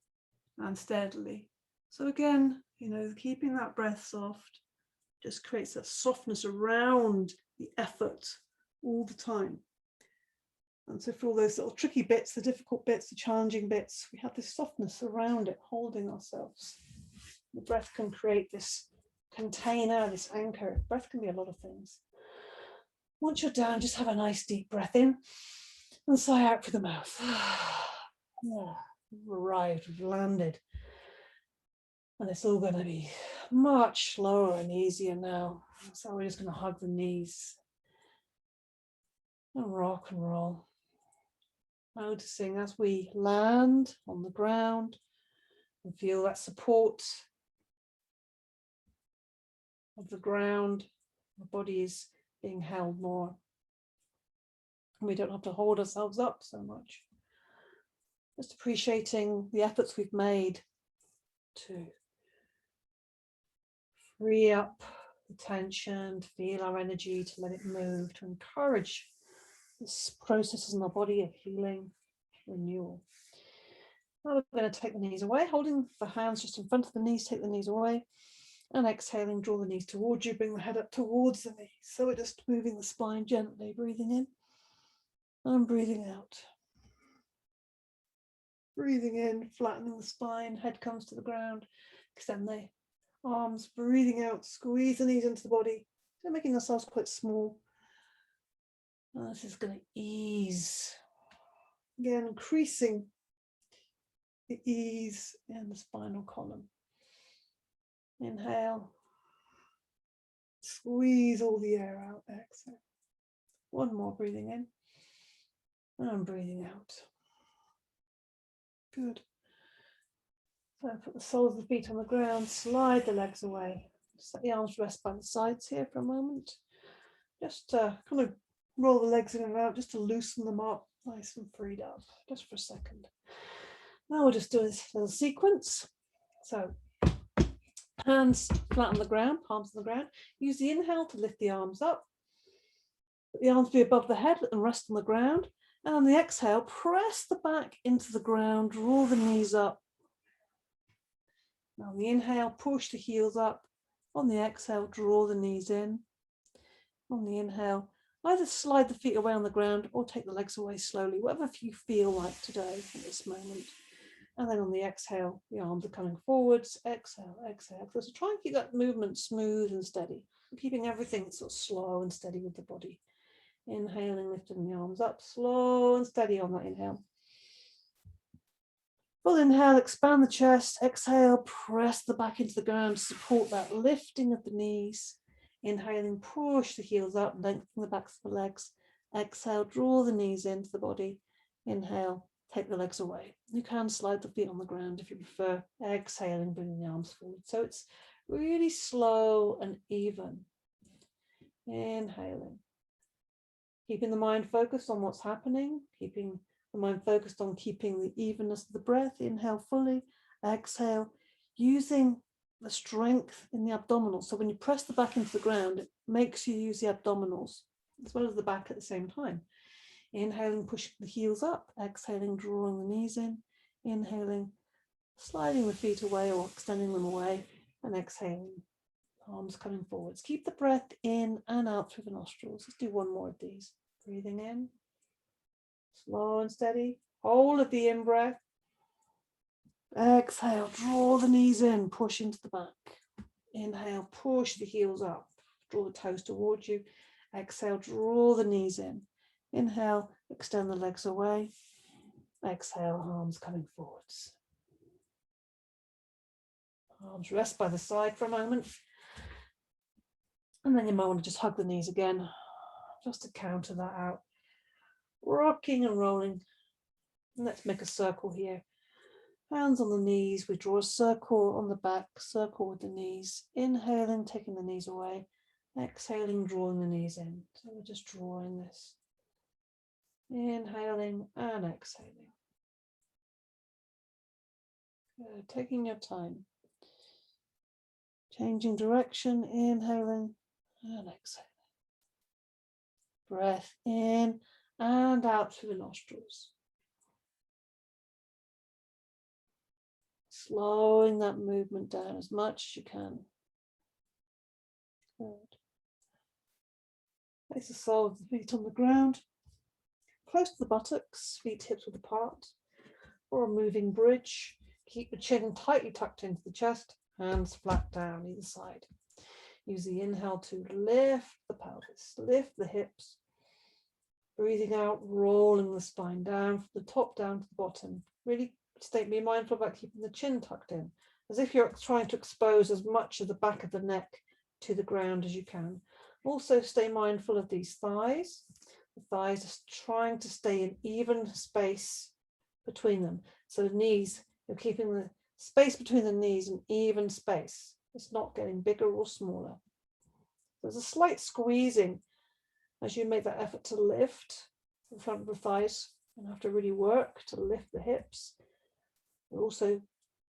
and steadily. So again, keeping that breath soft just creates a softness around the effort all the time. And so for all those little tricky bits, the difficult bits, the challenging bits, we have this softness around it, holding ourselves. The breath can create this container, this anchor. Breath can be a lot of things. Once you're down, just have a nice deep breath in and sigh out through the mouth. We've arrived, we've landed. And it's all going to be much slower and easier now. So we're just going to hug the knees and rock and roll. Noticing as we land on the ground and feel that support of the ground, the body is being held more. And we don't have to hold ourselves up so much. Just appreciating the efforts we've made to free up the tension, to feel our energy, to let it move, to encourage this process in our body of healing, renewal. Now we're going to take the knees away, holding the hands just in front of the knees, take the knees away, and exhaling, draw the knees towards you, bring the head up towards the knees. So we're just moving the spine gently, breathing in and breathing out. Breathing in, flattening the spine, head comes to the ground, extend the arms, breathing out, squeeze the knees into the body, so making ourselves quite small. And this is going to ease, again, increasing the ease in the spinal column. Inhale, squeeze all the air out, exhale. One more, breathing in and breathing out. Good. So put the soles of the feet on the ground, slide the legs away. Just let the arms rest by the sides here for a moment. Just kind of roll the legs in and out just to loosen them up, nice and freed up, just for a second. Now we'll just do this little sequence. So hands flat on the ground, palms on the ground. Use the inhale to lift the arms up. Let the arms be above the head and rest on the ground. And on the exhale, press the back into the ground, draw the knees up. Now on the inhale, push the heels up. On the exhale, draw the knees in. On the inhale, either slide the feet away on the ground or take the legs away slowly, whatever you feel like today at this moment. And then on the exhale, the arms are coming forwards. Exhale, exhale. So try and keep that movement smooth and steady, keeping everything sort of slow and steady with the body. Inhaling, lifting the arms up, slow and steady on that inhale. Full inhale, expand the chest. Exhale, press the back into the ground, support that lifting of the knees. Inhaling, push the heels up, lengthen the backs of the legs. Exhale, draw the knees into the body. Inhale, take the legs away. You can slide the feet on the ground if you prefer. Exhaling, bringing the arms forward. So it's really slow and even. Inhaling. Keeping the mind focused on what's happening, keeping the mind focused on keeping the evenness of the breath. Inhale fully, exhale, using the strength in the abdominals. So when you press the back into the ground, it makes you use the abdominals as well as the back at the same time. Inhaling, pushing the heels up, exhaling, drawing the knees in, inhaling, sliding the feet away or extending them away, and exhaling, arms coming forwards. Keep the breath in and out through the nostrils. Let's do one more of these. Breathing in, slow and steady. Hold of the in-breath. Exhale, draw the knees in, push into the back. Inhale, push the heels up, draw the toes towards you. Exhale, draw the knees in. Inhale, extend the legs away. Exhale, arms coming forwards. Arms rest by the side for a moment. And then you might want to just hug the knees again, just to counter that out. Rocking and rolling. And let's make a circle here. Hands on the knees, we draw a circle on the back, circle with the knees. Inhaling, taking the knees away. Exhaling, drawing the knees in. So we're just drawing this. Inhaling and exhaling. Good. Taking your time. Changing direction, inhaling and exhaling. Breath in and out through the nostrils. Slowing that movement down as much as you can. Good. Place the sole of the feet on the ground, close to the buttocks, feet hips width apart, or a moving bridge. Keep the chin tightly tucked into the chest, hands flat down either side. Use the inhale to lift the pelvis, lift the hips. Breathing out, rolling the spine down from the top down to the bottom. Really be mindful about keeping the chin tucked in, as if you're trying to expose as much of the back of the neck to the ground as you can. Also stay mindful of these thighs. The thighs are trying to stay in even space between them. So the knees, you're keeping the space between the knees an even space. It's not getting bigger or smaller. There's a slight squeezing as you make that effort to lift the front of the thighs. You have to really work to lift the hips. We're also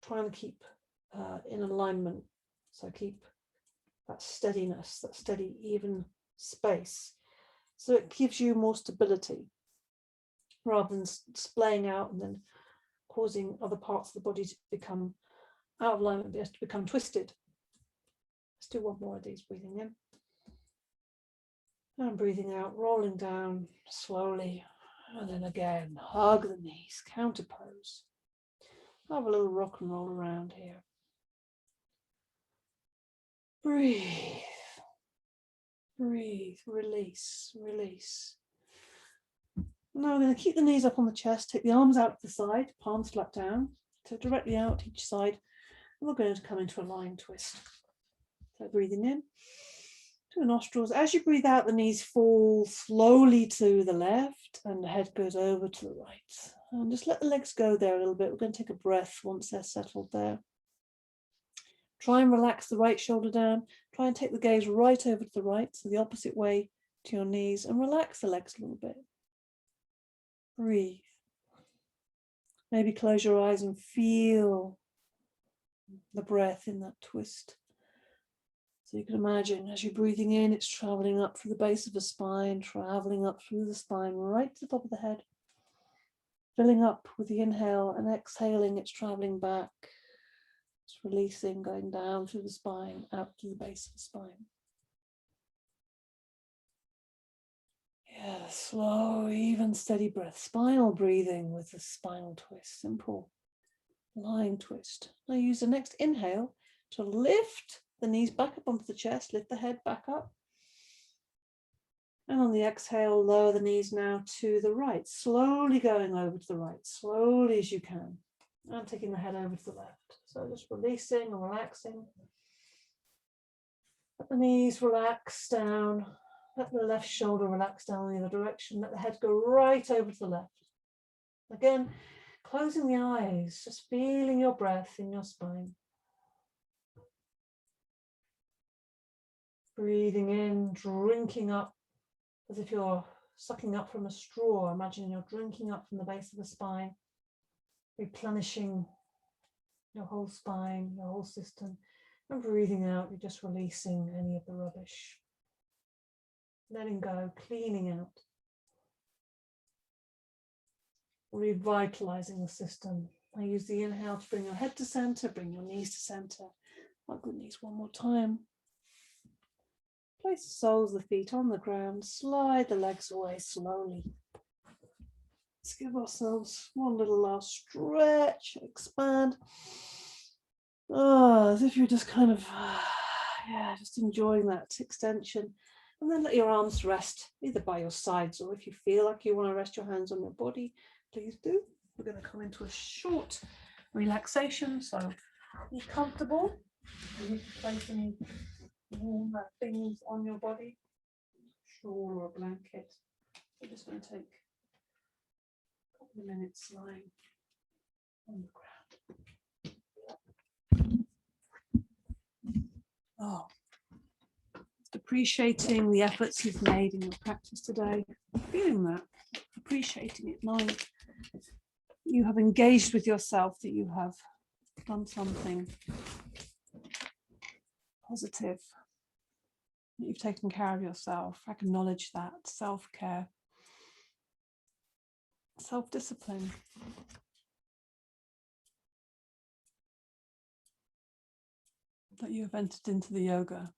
trying to keep in alignment. So keep that steadiness, that steady, even space. So it gives you more stability rather than splaying out and then causing other parts of the body to become out of alignment, to become twisted. Let's do one more of these, breathing in. And breathing out, rolling down slowly. And then again, hug the knees, counter pose. Have a little rock and roll around here. Breathe. Breathe, release, release. Now we're going to keep the knees up on the chest, take the arms out to the side, palms flat down, so directly out each side. And we're going to come into a lying twist. So breathing in to the nostrils. As you breathe out, the knees fall slowly to the left and the head goes over to the right. And just let the legs go there a little bit. We're going to take a breath once they're settled there. Try and relax the right shoulder down. Try and take the gaze right over to the right, so the opposite way to your knees, and relax the legs a little bit. Breathe. Maybe close your eyes and feel the breath in that twist. So you can imagine as you're breathing in, it's traveling up through the base of the spine, traveling up through the spine, right to the top of the head. Filling up with the inhale and exhaling, it's traveling back Just releasing, going down through the spine, out to the base of the spine. Yeah, slow, even, steady breath. Spinal breathing with the spinal twist. Simple line twist. Now use the next inhale to lift the knees back up onto the chest, lift the head back up. And on the exhale, lower the knees now to the right, slowly going over to the right, slowly as you can. And taking the head over to the left. So just releasing and relaxing. Let the knees relax down. Let the left shoulder relax down in the other direction. Let the head go right over to the left. Again, closing the eyes, just feeling your breath in your spine. Breathing in, drinking up as if you're sucking up from a straw. Imagine you're drinking up from the base of the spine, replenishing your whole spine, your whole system. And breathing out, you're just releasing any of the rubbish. Letting go, cleaning out. Revitalizing the system. I use the inhale to bring your head to center, bring your knees to center. Hug the knees one more time. Place the soles of the feet on the ground, slide the legs away slowly. Let's give ourselves one little last stretch, expand. As if you're just kind of, just enjoying that extension. And then let your arms rest either by your sides, or if you feel like you want to rest your hands on your body, please do. We're going to come into a short relaxation, so be comfortable. You need to place any warm things on your body, shawl or a blanket. We're just going to take a couple of minutes lying on the ground. Just appreciating the efforts you've made in your practice today, feeling that, appreciating it, knowing you have engaged with yourself, that you have done something positive, that you've taken care of yourself. Acknowledge that self-care, self-discipline. That you have entered into the yoga.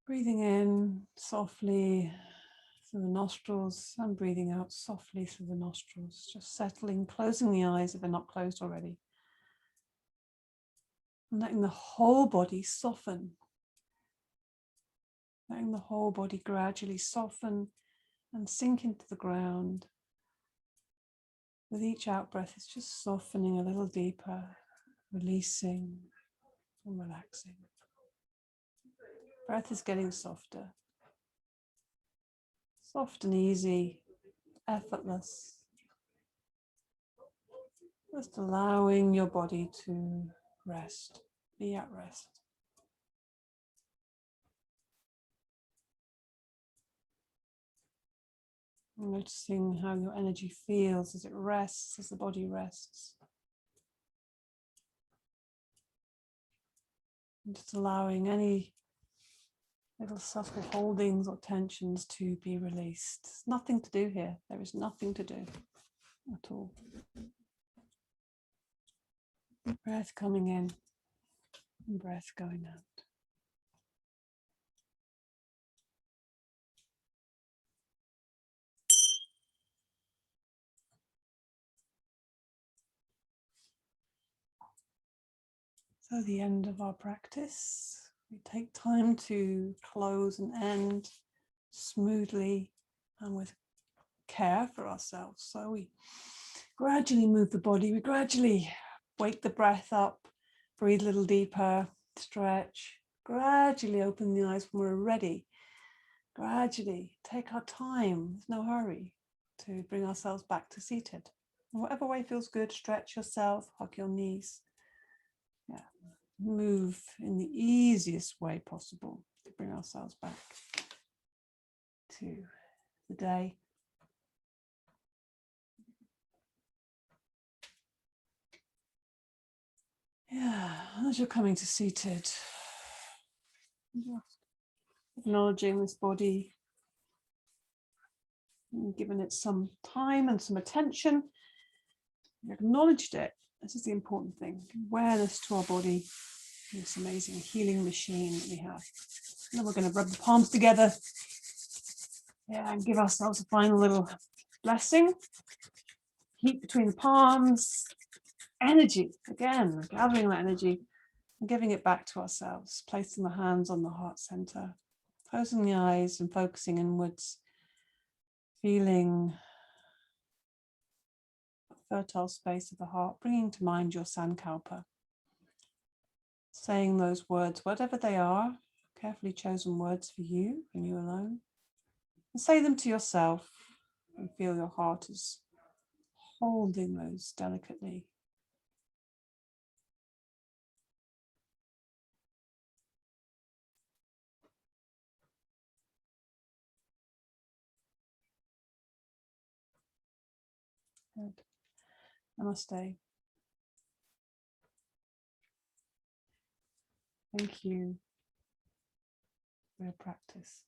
Breathing in softly through the nostrils and breathing out softly through the nostrils. Just settling, closing the eyes if they're not closed already. And letting the whole body soften. Letting the whole body gradually soften and sink into the ground. With each out breath, it's just softening a little deeper, releasing and relaxing. Breath is getting softer. Soft and easy, effortless. Just allowing your body to rest, be at rest. Noticing how your energy feels as it rests, as the body rests. And just allowing any little subtle holdings or tensions to be released. There's nothing to do here. There is nothing to do at all. Breath coming in and breath going out. So the end of our practice. We take time to close and end smoothly and with care for ourselves. So we gradually move the body, we gradually wake the breath up, breathe a little deeper, stretch, gradually open the eyes when we're ready. Gradually take our time, there's no hurry, to bring ourselves back to seated. In whatever way feels good, stretch yourself, hug your knees. Move in the easiest way possible to bring ourselves back to the day. As you're coming to seated, just acknowledging this body and giving it some time and some attention. We acknowledged it. This is the important thing. Awareness to our body, this amazing healing machine that we have. And then we're going to rub the palms together. Yeah, and give ourselves a final little blessing. Heat between the palms. Energy, again, gathering that energy and giving it back to ourselves. Placing the hands on the heart center. Closing the eyes and focusing inwards. Feeling the fertile space of the heart. Bringing to mind your sankalpa. Saying those words, whatever they are, carefully chosen words for you and you alone. And say them to yourself and feel your heart is holding those delicately. Good. Namaste. Thank you for your practice.